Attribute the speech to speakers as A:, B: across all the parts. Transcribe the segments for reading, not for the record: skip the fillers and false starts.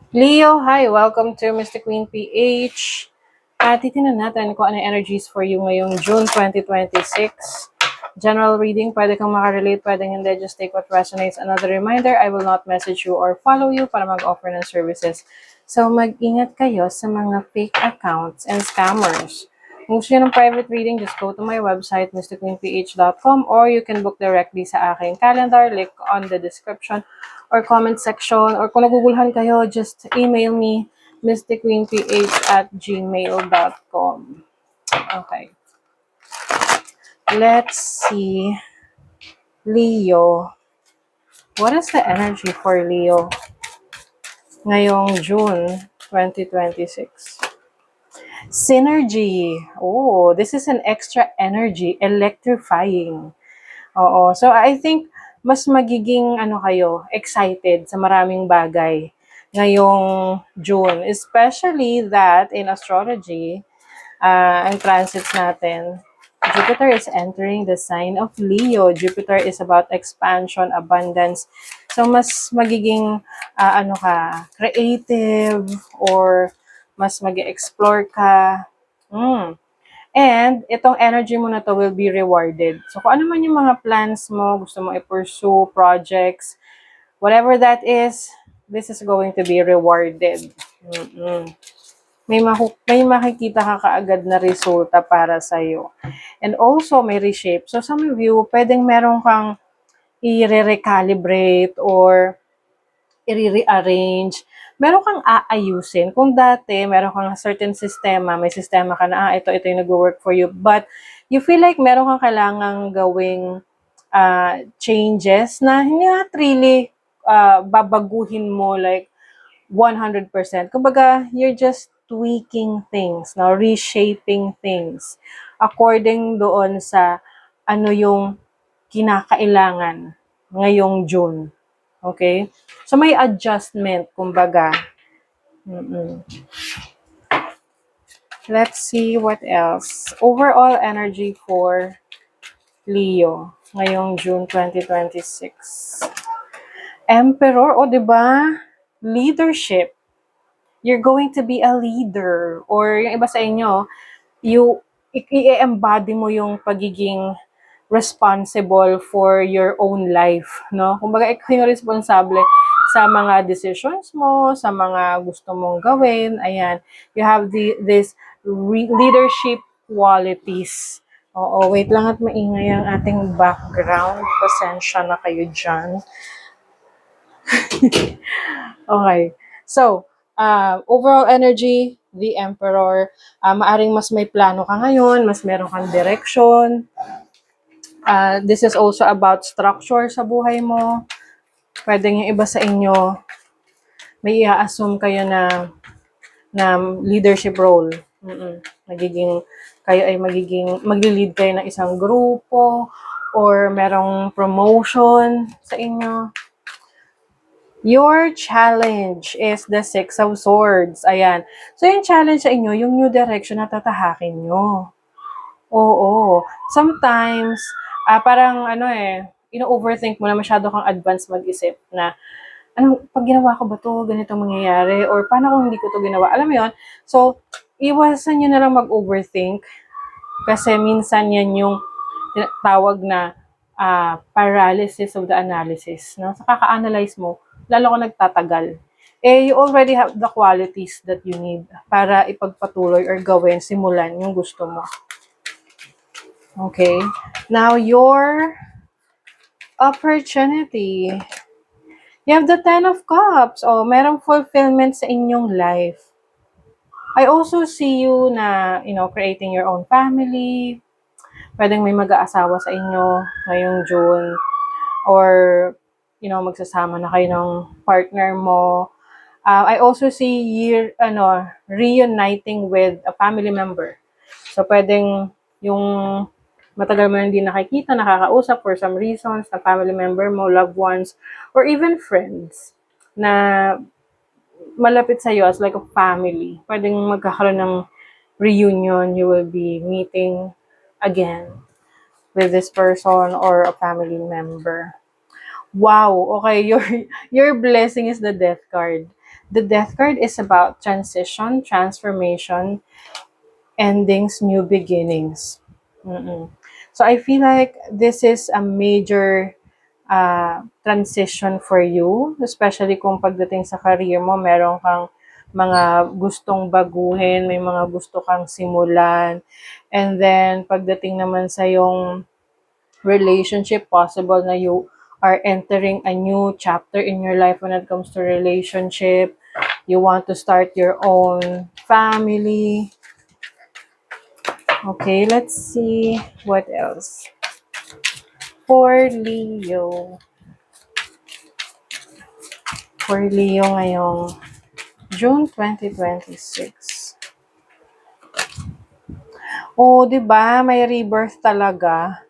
A: Leo, hi! Welcome to Mr. Queen PH. Titignan natin kung ano yung energies for you ngayong June 2026. General reading, pwede kang makarelate, pwedeng hindi. Just take what resonates. Another reminder, I will not message you or follow you para mag-offer ng services. So, mag-ingat kayo sa mga fake accounts and scammers. Kung gusto nyo ng private reading, just go to my website, mrqueenph.com, or you can book directly sa aking calendar, link on the description or comment section, or kung nagugulhan kayo, just email me, mrqueenph@gmail.com. Okay. Let's see. Leo. What is the energy for Leo ngayong June 2026? Synergy. Oh, this is an extra energy, electrifying. Oo. So, I think mas magiging excited sa maraming bagay ngayong June. Especially that in astrology, ang transits natin, Jupiter is entering the sign of Leo. Jupiter is about expansion, abundance. So, mas magiging, creative, or mas mag-explore ka. And itong energy mo na to will be rewarded. So, kung ano man yung mga plans mo, gusto mo i-pursue, projects, whatever that is, this is going to be rewarded. May makikita ka kaagad na resulta para sa'yo. And also, may reshape. So, some of you, pwedeng meron kang i-recalibrate or i-rearrange. Meron kang aayusin. Kung dati, meron kang certain sistema, may sistema ka na, ito yung nag-work for you. But, you feel like meron kang kailangang gawing changes na hindi not really babaguhin mo like 100%. Kumbaga, you're just tweaking things, no? Reshaping things according doon sa ano yung kinakailangan ngayong June. Okay? So, may adjustment, kumbaga. Let's see what else. Overall energy for Leo ngayong June 2026. Emperor, o diba? Leadership. You're going to be a leader. Or yung iba sa inyo, i-embody mo yung pagiging responsible for your own life, no? Kumbaga, ikaw yung responsable sa mga decisions mo, sa mga gusto mong gawin. Ayan. You have this leadership qualities. Oo, wait lang at maingay ang ating background. Pasensya na kayo dyan. Okay. So, overall energy, the Emperor, maaring mas may plano ka ngayon, mas meron kang direction. This is also about structure sa buhay mo. Pwedeng yung iba sa inyo, may i-assume kayo na leadership role. Kayo ay magli-lead kayo ng isang grupo, or merong promotion sa inyo. Your challenge is the Six of Swords. Ayan. So, yung challenge sa inyo, yung new direction na tatahakin nyo. Oo. Sometimes, parang ino-overthink mo na masyado kang advance mag-isip na, pag ginawa ko ba to, ganito mangyayari? Or paano kung hindi ko to ginawa? Alam mo yun? So, iwasan nyo na lang mag-overthink. Kasi minsan yan yung tawag na paralysis of the analysis. No? So, kaka-analyze mo, lalo ko nagtatagal. You already have the qualities that you need para ipagpatuloy or gawin, simulan yung gusto mo. Okay. Now, your opportunity. You have the Ten of Cups. Merong fulfillment sa inyong life. I also see you na, creating your own family. Pwedeng may mag-aasawa sa inyo ngayong June. Or, magsasama na kayo ng partner mo. I also see you, reuniting with a family member. So, pwedeng yung matagal mo hindi nakikita, nakakausap for some reasons, na family member mo, loved ones, or even friends na malapit sa'yo as like a family. Pwedeng magkakaroon ng reunion, you will be meeting again with this person or a family member. Wow, okay, your blessing is the Death card. The Death card is about transition, transformation, endings, new beginnings. Mm-mm. So I feel like this is a major transition for you, especially kung pagdating sa career mo, meron kang mga gustong baguhin, may mga gusto kang simulan. And then, pagdating naman sa yung relationship, possible na you are entering a new chapter in your life when it comes to relationship. You want to start your own family. Okay, let's see what else. For Leo. For Leo ngayong June 2026. Oh, 'di ba? May rebirth talaga.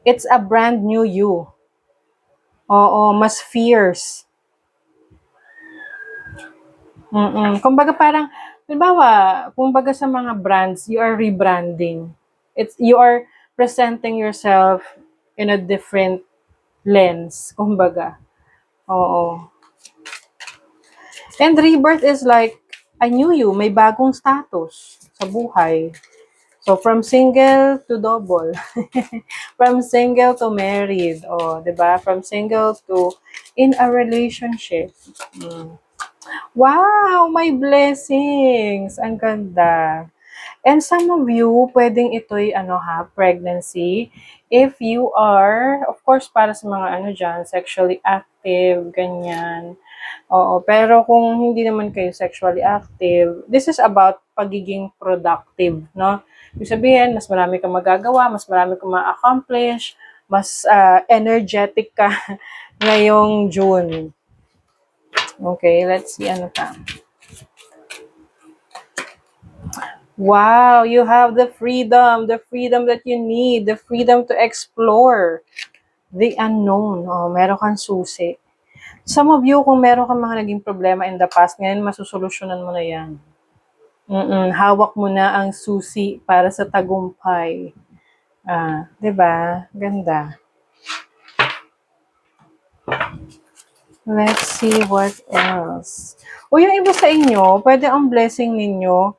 A: It's a brand new you. Oo, mas fierce. Kumbaga parang, halimbawa, kumbaga sa mga brands, you are rebranding. You are presenting yourself in a different lens, kumbaga. Oo. And rebirth is like a new you, may bagong status sa buhay. So, from single to double. From single to married. Oh, 'di ba? From single to in a relationship. Mm. Wow, my blessings. Ang ganda. And some of you, pwedeng ito'y pregnancy. If you are, of course, para sa mga dyan, sexually active, ganyan. Oo, pero kung hindi naman kayo sexually active, this is about pagiging productive, no? Ibig sabihin, mas marami kang magagawa, mas marami kang ma-accomplish, mas energetic ka ngayong June. Okay, let's see ano pa. Wow, you have the freedom that you need, the freedom to explore the unknown. Oh, meron kang susi. Some of you, kung meron kang mga naging problema in the past, ngayon masusolusyonan mo na yan. Hawak mo na ang susi para sa tagumpay. 'Di ba? Ganda. Let's see what else. O yung iba sa inyo, pwede ang blessing ninyo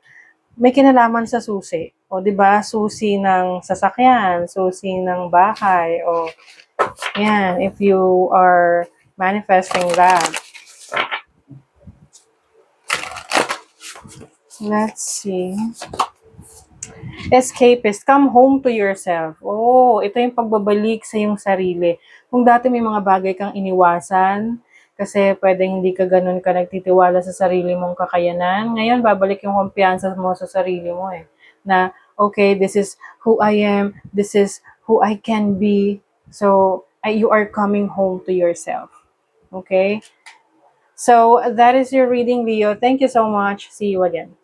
A: may kinalaman sa susi. O 'di ba? Susi ng sasakyan, susi ng bahay, o yan, if you are manifesting that. Let's see. Escapist, come home to yourself. Oh, ito yung pagbabalik sa iyong sarili. Kung dati may mga bagay kang iniwasan, kasi pwedeng hindi ka ganun ka nagtitiwala sa sarili mong kakayanan, ngayon babalik yung kumpiyansa mo sa sarili mo Na, okay, this is who I am, this is who I can be. So, you are coming home to yourself. Okay? So, that is your reading, Leo. Thank you so much. See you again.